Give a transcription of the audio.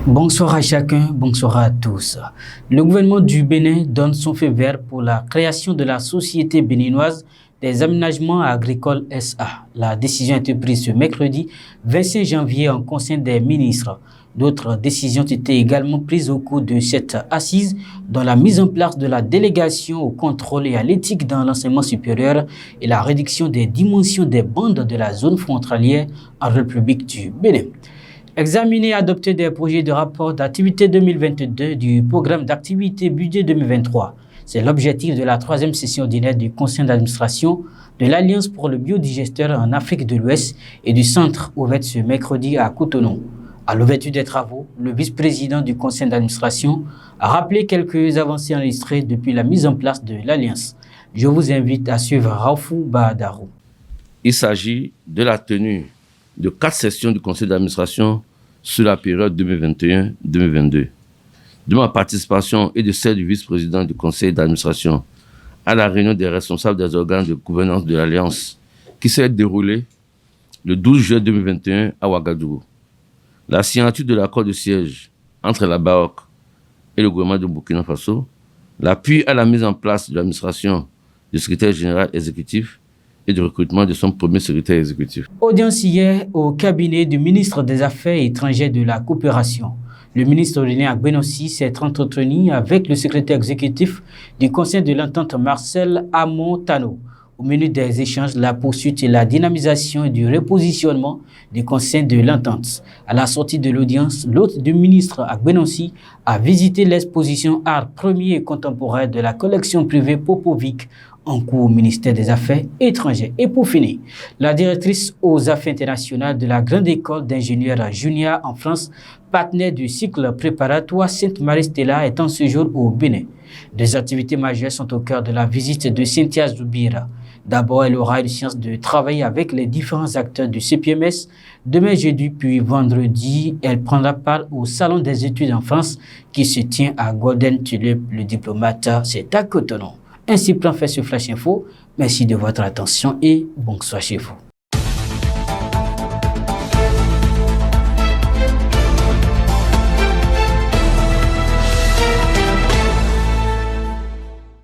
Bonsoir à chacun, bonsoir à tous. Le gouvernement du Bénin donne son feu vert pour la création de la Société béninoise des aménagements agricoles SA. La décision a été prise ce mercredi 25 janvier en Conseil des ministres. D'autres décisions ont été également prises au cours de cette assise, dont la mise en place de la délégation au contrôle et à l'éthique dans l'enseignement supérieur et la réduction des dimensions des bandes de la zone frontalière en République du Bénin. Examiner et adopter des projets de rapport d'activité 2022 du programme d'activité budget 2023. C'est l'objectif de la 3e session ordinaire du conseil d'administration de l'Alliance pour le biodigesteur en Afrique de l'Ouest et du centre ouvert ce mercredi à Cotonou. À l'ouverture des travaux, le vice-président du conseil d'administration a rappelé quelques avancées enregistrées depuis la mise en place de l'Alliance. Je vous invite à suivre Raoufou Badarou. Il s'agit de la tenue de 4 sessions du conseil d'administration sur la période 2021-2022. De ma participation et de celle du vice-président du conseil d'administration à la réunion des responsables des organes de gouvernance de l'Alliance qui s'est déroulée le 12 juin 2021 à Ouagadougou. La signature de l'accord de siège entre la BAOC et le gouvernement de Burkina Faso, l'appui à la mise en place de l'administration du secrétaire général exécutif et du recrutement de son premier secrétaire exécutif. Audience hier au cabinet du ministre des Affaires étrangères de la coopération. Le ministre René Agbenossi s'est entretenu avec le secrétaire exécutif du Conseil de l'Entente Marcel Amon-Tano. Au menu des échanges, la poursuite et la dynamisation et du repositionnement du Conseil de l'Entente. À la sortie de l'audience, l'hôte du ministre Agbenossi a visité l'exposition Art premier et contemporain de la collection privée Popovic en cours au ministère des Affaires étrangères. Et pour finir, la directrice aux affaires internationales de la Grande École d'ingénieurs Junia en France, partenaire du cycle préparatoire Sainte-Marie-Stella, est en séjour au Bénin. Des activités majeures sont au cœur de la visite de Cynthia Zoubira. D'abord, elle aura une chance de travailler avec les différents acteurs du CPMS. Demain jeudi, puis vendredi, elle prendra part au Salon des études en France qui se tient à Golden Tulip. Le diplomate, c'est à Cotonou. Ainsi prend fait ce Flash Info. Merci de votre attention et bonsoir chez vous.